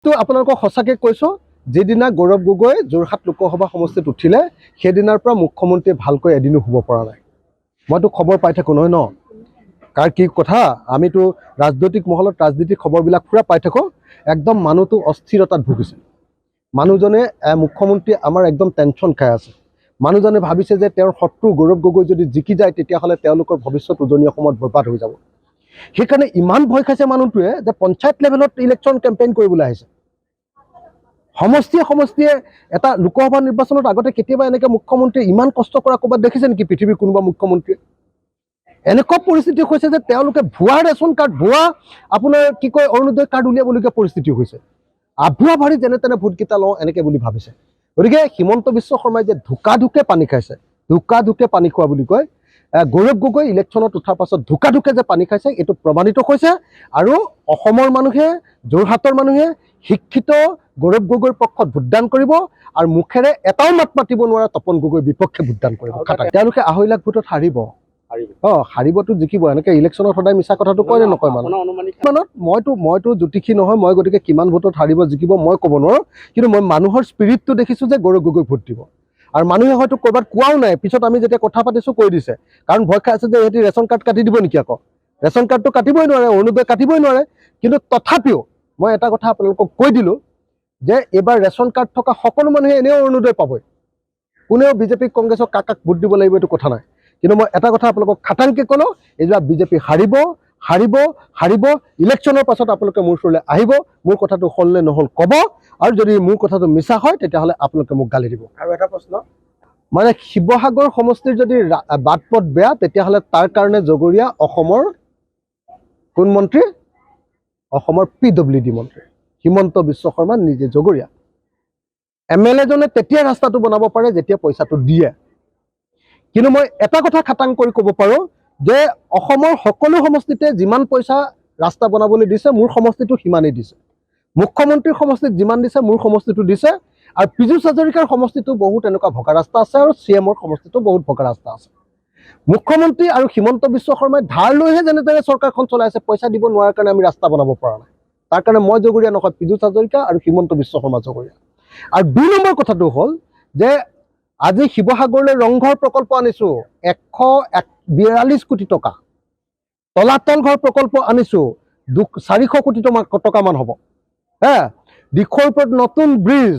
কিন্তু আপোনালোকক সঁচাকৈ কৈছোঁ, যিদিনা গৌৰৱ গগৈ যোৰহাট লোকসভা সমষ্টিত উঠিলে সেইদিনাৰ পৰা মুখ্যমন্ত্ৰীয়ে ভালকৈ এদিনো শুব পৰা নাই। মইতো খবৰ পাই থাকোঁ নহয় ন, কাৰ কি কথা, আমিতো ৰাজনৈতিক মহলত ৰাজনীতিক খবৰবিলাক পুৰা পাই থাকোঁ। একদম মানুহটো অস্থিৰতাত ভুগিছে। মানুহজনে মুখ্যমন্ত্ৰী আমাৰ একদম টেনশ্যন খাই আছে। মানুহজনে ভাবিছে যে তেওঁৰ শত্ৰু গৌৰৱ গগৈ যদি জিকি যায় তেতিয়াহ'লে তেওঁলোকৰ ভৱিষ্যত উজনি অসমত বৰবাদ হৈ যাব। সেইকাৰণে ইমান ভয় খাইছে মানুহটোৱে যে পঞ্চায়ত লেভেলত ইলেকশ্যন কেম্পেইন কৰিবলৈ আহিছে। সমষ্টিয়ে এটা লোকসভা নিৰ্বাচনত আগতে কেতিয়াবা এনেকৈ মুখ্যমন্ত্ৰীয়ে ইমান কষ্ট কৰা ক'ৰবাত দেখিছে নেকি পৃথিৱীৰ কোনোবা মুখ্যমন্ত্ৰীয়ে? এনেকুৱা পৰিস্থিতি হৈছে যে তেওঁলোকে ভুৱা ৰেচন কাৰ্ড, ভুৱা আপোনাৰ কি কয় অৰুণোদয় কাৰ্ড উলিয়াবলগীয়া পৰিস্থিতি হৈছে। আভুৱা ভাৰি যেনে তেনে ভোটকেইটা লওঁ এনেকৈ বুলি ভাবিছে। গতিকে হিমন্ত বিশ্ব শৰ্মাই যে ঢুকে পানী খাইছে, ঢুকে পানী খোৱা বুলি কয়, গৌৰৱ গগৈ ইলেকশ্যনত উঠাৰ পাছত ঢুকে যে পানী খাইছে এইটো প্ৰমাণিত হৈছে। আৰু অসমৰ মানুহে, যোৰহাটৰ মানুহে শিক্ষিত গৌৰৱ গগৈৰ পক্ষত ভোটদান কৰিব আৰু মুখেৰে এটাও মাত মাতিব নোৱাৰা তপন গগৈৰ বিপক্ষে ভোটদান কৰিব। তেওঁলোকে 2.5 লাখ ভোটত হাৰিব। হাৰিবতো জিকিব। এনেকৈ ইলেকশ্যনত সদায় মিছা কথাটো কয় নে নকয় মইতো জ্যোতিষী নহয়, মই গতিকে কিমান ভোটত হাৰিব জিকিব মই ক'ব নোৱাৰোঁ। কিন্তু মই মানুহৰ স্পিৰিটটো দেখিছোঁ যে গৌৰৱ গগৈক ভোট দিব। আৰু মানুহে হয়তো ক'ৰবাত কোৱাও নাই, পিছত আমি যেতিয়া কথা পাতিছোঁ কৈ দিছে, কাৰণ ভয় খাই আছে যে সিহঁতি ৰেচন কাৰ্ড কাটি দিব নেকি। আকৌ ৰেচন কাৰ্ডটো কাটিবই নোৱাৰে, অৰুণোদয় কাটিবই নোৱাৰে। কিন্তু তথাপিও মই এটা কথা আপোনালোকক কৈ দিলোঁ যে এইবাৰ ৰেচন কাৰ্ড থকা সকলো মানুহে এনেও অৰুণোদয় পাবই। কোনেও বিজেপি কংগ্ৰেছক কাক ভোট দিব লাগিব এইটো কথা নাই। কিন্তু মই এটা কথা আপোনালোকক খাটাংকৈ ক'লোঁ, এইবাৰ বিজেপি হাৰিব। ইলেকশ্যনৰ পাছত আপোনালোকে মোৰ ওচৰলৈ আহিব, মোৰ কথাটো হ'ল নে নহ'ল ক'ব, আৰু যদি মোৰ কথাটো মিছা হয় তেতিয়াহ'লে আপোনালোকে মোক গালি দিব। আৰু এটা প্ৰশ্ন, মানে শিৱসাগৰ সমষ্টিৰ যদি বাট পথ বেয়া তেতিয়াহ'লে তাৰ কাৰণে জগৰীয়া অসমৰ কোন মন্ত্ৰী? অসমৰ PWD মন্ত্ৰী হিমন্ত বিশ্ব শৰ্মা নিজে জগৰীয়া। MLA জনে তেতিয়া ৰাস্তাটো বনাব পাৰে যেতিয়া পইচাটো দিয়ে। কিন্তু মই এটা কথা খাটাং কৰি ক'ব পাৰোঁ যে অসমৰ সকলো সমষ্টিতে যিমান পইচা ৰাস্তা বনাবলৈ দিছে মোৰ সমষ্টিটো সিমানেই দিছে। মুখ্যমন্ত্ৰীৰ সমষ্টিত যিমান দিছে মোৰ সমষ্টিটো দিছে। আৰু পীযুষ হাজৰিকাৰ সমষ্টিটো বহুত এনেকুৱা ভগা ৰাস্তা আছে, আৰু CMৰ সমষ্টিটো বহুত ভগা ৰাস্তা আছে। মুখ্যমন্ত্ৰী আৰু হিমন্ত বিশ্ব শৰ্মাই ধাৰ লৈহে যেনে তেনে চৰকাৰখন চলাই আছে, পইচা দিব নোৱাৰাৰ কাৰণে আমি ৰাস্তা বনাব পৰা নাই। তাৰ কাৰণে মই জগৰীয়া নহয়, পীযুষ হাজৰিকা আৰু হিমন্ত বিশ্ব শৰ্মা জগৰীয়া। আৰু 2 নম্বৰ কথাটো হ'ল যে আজি শিৱসাগৰলৈ ৰংঘৰ প্ৰকল্প আনিছোঁ 142 কোটি টকা, তলাতল ঘৰ প্ৰকল্প আনিছোঁ 400 কোটি টকামান হ'ব। দিখৌৰ ওপৰত নতুন ব্ৰিজ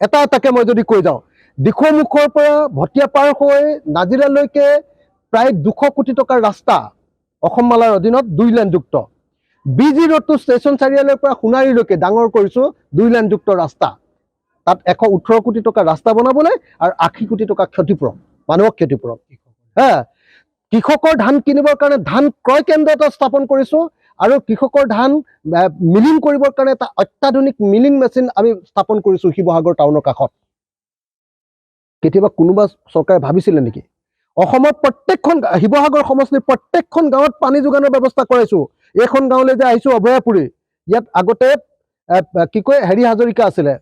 এটাকে মই যদি কৈ যাওঁ, দিখৌ মুখৰ পৰা ভটিয়া পাৰ হৈ নাজিৰালৈকে প্ৰায় 200 কোটি টকাৰ ৰাস্তা অসম মালাৰ অধীনত 2 লেনযুক্ত। BG ৰোডটো ষ্টেচন চাৰিআলিৰ পৰা সোণাৰীলৈকে ডাঙৰ কৰিছোঁ 2 লেনযুক্ত ৰাস্তা। তাত 118 কোটি টকা ৰাস্তা বনাবলৈ আৰু 80 কোটি টকা ক্ষতিপূৰণ, মানুহক ক্ষতিপূৰণ। কৃষকৰ ধান কিনিবৰ কাৰণে ধান ক্ৰয় কেন্দ্ৰ এটা স্থাপন কৰিছোঁ, আৰু কৃষকৰ ধান মিলিং কৰিবৰ কাৰণে এটা অত্যাধুনিক মিলিং মেচিন আমি স্থাপন কৰিছোঁ শিৱসাগৰ টাউনৰ কাষত। কেতিয়াবা কোনোবা চৰকাৰে ভাবিছিলে নেকি? অসমৰ প্ৰত্যেকখন শিৱসাগৰ সমষ্টিৰ প্ৰত্যেকখন গাঁৱত পানী যোগানৰ ব্যৱস্থা কৰাইছোঁ। এইখন গাঁৱলৈ যে আহিছোঁ অভয়াপুৰী, ইয়াত আগতে কি কয় হাজৰিকা আছিলে,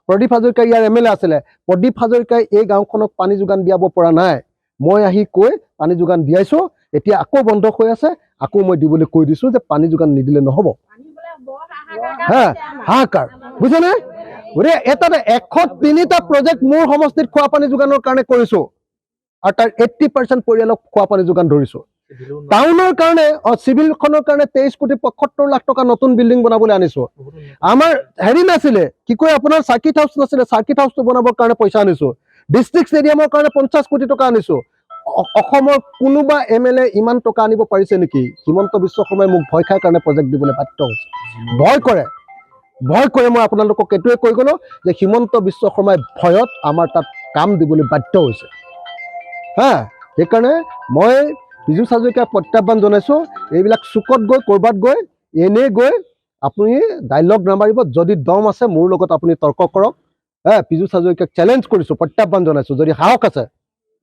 প্ৰদীপ হাজৰিকা ইয়াৰ MLA আছিলে। প্ৰদীপ হাজৰিকাই এই গাঁওখনক পানী যোগান দিয়াব পৰা নাই। মই আহি কৈ পানী যোগান দিয়াইছোঁ। এতিয়া আকৌ বন্ধ হৈ আছে, আকৌ মই দিবলৈ কৈ দিছোঁ যে পানী যোগান নিদিলে নহ'ব। হাহাকাৰ বুজিছেনে? গতিকে এটা 103টা প্ৰজেক্ট মোৰ সমষ্টিত খোৱা পানী যোগানৰ কাৰণে কৰিছোঁ, আৰু তাৰ 80% পৰিয়ালক খোৱা পানী যোগান ধৰিছোঁ। টাউনৰ কাৰণে চিভিলখনৰ কাৰণে 23 কোটি 75 লাখ টকা নতুন বিল্ডিং বনাবলৈ আনিছোঁ। আমাৰ নাছিলে কি কয় আপোনাৰ চাৰ্কিট হাউচ নাছিলে, চাৰ্কিট হাউচটো বনাবৰ কাৰণে পইচা আনিছোঁ। ডিষ্ট্ৰিক্ট ষ্টেডিয়ামৰ কাৰণে 50 কোটি টকা আনিছোঁ। অসমৰ কোনোবা MLA ইমান টকা আনিব পাৰিছে নেকি? হিমন্ত বিশ্ব শৰ্মাই মোক ভয় খাই কাৰণে প্ৰজেক্ট দিবলৈ বাধ্য হৈছে। ভয় কৰে। মই আপোনালোকক এইটোৱে কৈ গ'লোঁ যে হিমন্ত বিশ্ব শৰ্মাই ভয়ত আমাৰ তাত কাম দিবলৈ বাধ্য হৈছে। সেইকাৰণে মই পীযুষ হাজৰিকাক প্ৰত্যাহ্বান জনাইছোঁ, এইবিলাক চুকত গৈ ক'ৰবাত গৈ এনেই গৈ আপুনি ডাইলগ নামাৰিব। যদি দম আছে মোৰ লগত আপুনি তৰ্ক কৰক। পীযুষ হাজৰিকাক চেলেঞ্জ কৰিছোঁ, প্ৰত্যাহ্বান জনাইছোঁ, যদি সাহস আছে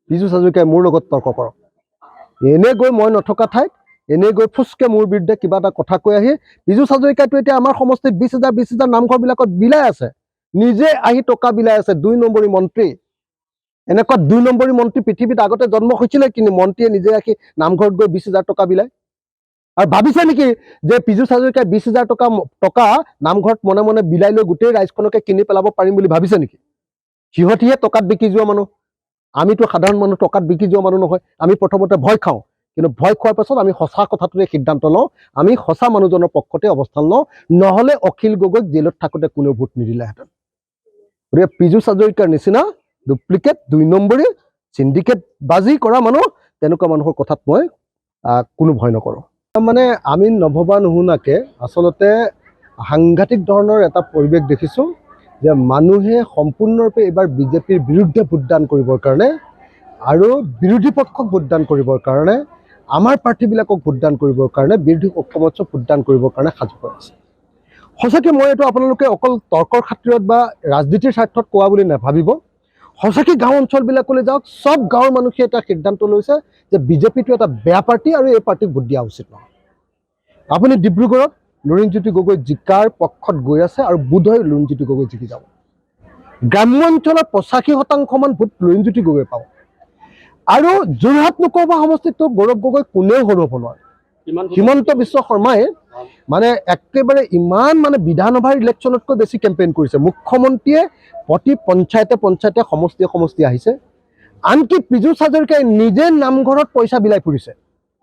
পীযুষ হাজৰিকাই মোৰ লগত তৰ্ক কৰক। এনেই গৈ মই নথকা ঠাইত এনেই গৈ ফুচকে মোৰ বিৰুদ্ধে কিবা এটা কথা কৈ আহি, পীযুষ হাজৰিকাইটো এতিয়া আমাৰ সমষ্টিত 20,000 নামঘৰবিলাকত বিলাই আছে, নিজে আহি টকা বিলাই আছে। 2 নম্বৰী মন্ত্ৰী, এনেকুৱা 2 নম্বৰী মন্ত্ৰী পৃথিৱীত আগতে জন্ম হৈছিলে, কিন্তু মন্ত্ৰীয়ে নিজে আহি নামঘৰত গৈ 20,000 টকা বিলায়। আৰু ভাবিছে নেকি যে পীযুষ হাজৰিকাই 20,000 টকা নামঘৰত মনে মনে বিলাই লৈ গোটেই ৰাইজখনকে কিনি পেলাব পাৰিম বুলি ভাবিছে নেকি? সিহঁতিহে টকাত বিকি যোৱা মানুহ, আমিতো সাধাৰণ মানুহ টকাত বিকি যোৱা মানুহ নহয়। আমি প্ৰথমতে ভয় খাওঁ, কিন্তু ভয় খোৱাৰ পাছত আমি সঁচা কথাটোৰে সিদ্ধান্ত লওঁ, আমি সঁচা মানুহজনৰ পক্ষতে অৱস্থান লওঁ, নহ'লে অখিল গগৈক জেলত থাকোঁতে কোনেও ভোট নিদিলেহেঁতেন। গতিকে পীযুষ হাজৰিকাৰ নিচিনা ডুপ্লিকেট 2 নম্বৰী চিণ্ডিকেট বাজি কৰা মানুহ, তেনেকুৱা মানুহৰ কথাত মই কোনো ভয় নকৰোঁ। মানে আমি নভবা নুশুনাকে আচলতে সাংঘাতিক ধৰণৰ এটা পৰিৱেশ দেখিছোঁ যে মানুহে সম্পূৰ্ণৰূপে এইবাৰ বিজেপিৰ বিৰুদ্ধে ভোটদান কৰিবৰ কাৰণে আৰু বিৰোধী পক্ষক ভোটদান কৰিবৰ কাৰণে, আমাৰ প্ৰাৰ্থীবিলাকক ভোটদান কৰিবৰ কাৰণে, বিৰোধী পক্ষক ভোটদান কৰিবৰ কাৰণে সাজু হৈ আছে। সঁচাকৈ মই এইটো আপোনালোকে অকল তৰ্কৰ খাতিৰত বা ৰাজনীতিৰ স্বাৰ্থত কোৱা বুলি নাভাবিব। সঁচাকৈ গাঁও অঞ্চলবিলাকলৈ যাওক, চব গাঁৱৰ মানুহে এটা সিদ্ধান্ত লৈছে যে বিজেপিটো এটা বেয়া পাৰ্টি আৰু এই পাৰ্টিক ভোট দিয়া উচিত নহয়। আপুনি ডিব্ৰুগড়ত লুৰিণজ্যোতি গগৈ জিকাৰ পক্ষত গৈ আছে আৰু বোধহয় লুৰিণজ্যোতি গগৈ জিকি যাব। গ্ৰাম্য অঞ্চলত 85% ভোট লুৰিণজ্যোতি গগৈ পাব। আৰু যোৰহাট লোকসভা সমষ্টিতটো গৌৰৱ গগৈ কোনেও হৰুৱাব নোৱাৰে। হিমন্ত বিশ্ব শৰ্মাই মানে একেবাৰে ইমান মানে বিধানসভাৰ ইলেকশ্যনতকৈ বেছি কেম্পেইন কৰিছে। মুখ্যমন্ত্ৰীয়ে প্ৰতি পঞ্চায়তে সমষ্টি আহিছে। আনকি পীযুষ হাজৰিকাই নিজে নামঘৰত পইচা বিলাই ফুৰিছে।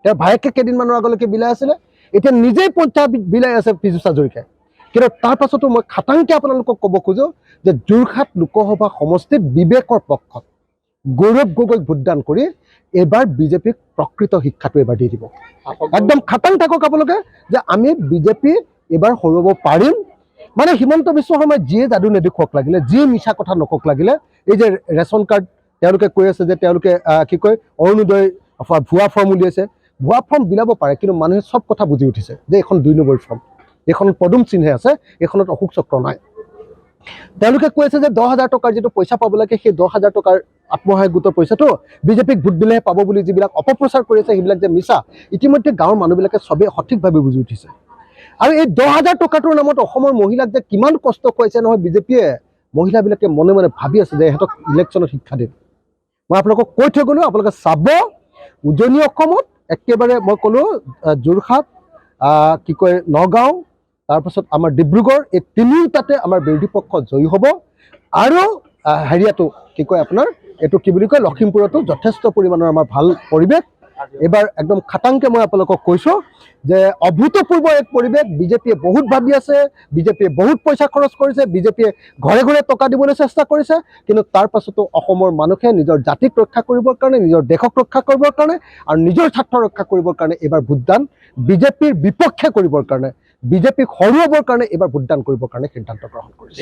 তেওঁৰ ভায়েকে কেইদিনমানৰ আগলৈকে বিলাই আছিলে, এতিয়া নিজেই পইচা বিলাই আছে পীযুষ হাজৰিকাই। কিন্তু তাৰ পাছতো মই খাটাংকে আপোনালোকক ক'ব খোজোঁ যে যোৰহাট লোকসভা সমষ্টিত বিবেকৰ পক্ষত গৌৰৱ গগৈক ভোটদান কৰি এইবাৰ বিজেপিক প্ৰকৃত শিক্ষাটো এইবাৰ দি দিব। একদম খাটাং থাকক আপোনালোকে যে আমি বিজেপি এইবাৰ হৰুৱাব পাৰিম। মানে হিমন্ত বিশ্ব শৰ্মাই যিয়ে যাদু নেদেখুৱাওক লাগিলে, যিয়ে মিছা কথা নকওক লাগিলে, এই যে ৰেচন কাৰ্ড তেওঁলোকে কৈ আছে যে তেওঁলোকে কি কয় অৰুণোদয় ভুৱা ফৰ্ম উলিয়াইছে, ভুৱা ফৰ্ম বিলাব পাৰে, কিন্তু মানুহে চব কথা বুজি উঠিছে যে এইখন 2 নম্বৰী ফৰ্ম, এইখনত পদুম চিহ্নে আছে, এইখনত অশোক চক্ৰ নাই। তেওঁলোকে কৈ আছে যে 10,000 টকাৰ যিটো পইচা পাব লাগে, সেই 10,000 টকাৰ আত্মসহায়ক গোটৰ পইচাটো বিজেপিক ভোট দিলেহে পাব বুলি যিবিলাক অপপ্ৰচাৰ কৰি আছে, সেইবিলাক যে মিছা, ইতিমধ্যে গাঁৱৰ মানুহবিলাকে চবেই সঠিকভাৱে বুজি উঠিছে। আৰু এই 10,000 টকাটোৰ নামত অসমৰ মহিলাক যে কিমান কষ্ট খুৱাইছে নহয় বিজেপিয়ে, মহিলাবিলাকে মনে মনে ভাবি আছে যে ইহঁতক ইলেকশ্যনত শিক্ষা দিম। মই আপোনালোকক কৈ থৈ গ'লোঁ, আপোনালোকে চাব। উজনি অসমত একেবাৰে মই ক'লোঁ যোৰহাট, কি কয় নগাঁও, তাৰপাছত আমাৰ ডিব্ৰুগড়, এই তিনিওটাতে আমাৰ বিৰোধী পক্ষ জয়ী হ'ব। আৰু হেৰিয়াটো কি কয় আপোনাৰ এইটো কি বুলি কয় লখিমপুৰতো যথেষ্ট পৰিমাণৰ আমাৰ ভাল পৰিৱেশ। এইবাৰ একদম খাটাংকে মই আপোনালোকক কৈছোঁ যে অভূতপূৰ্ব এক পৰিৱেশ। বিজেপিয়ে বহুত ভাবি আছে, বিজেপিয়ে বহুত পইচা খৰচ কৰিছে, বিজেপিয়ে ঘৰে ঘৰে টকা দিবলৈ চেষ্টা কৰিছে, কিন্তু তাৰ পাছতো অসমৰ মানুহে নিজৰ জাতিক ৰক্ষা কৰিবৰ কাৰণে, নিজৰ দেশক ৰক্ষা কৰিবৰ কাৰণে আৰু নিজৰ স্বাৰ্থ ৰক্ষা কৰিবৰ কাৰণে এইবাৰ ভোটদান বিজেপিৰ বিপক্ষে কৰিবৰ কাৰণে, বিজেপিক হৰুৱাবৰ কাৰণে এইবাৰ ভোটদান কৰিবৰ কাৰণে সিদ্ধান্ত গ্ৰহণ কৰিছে।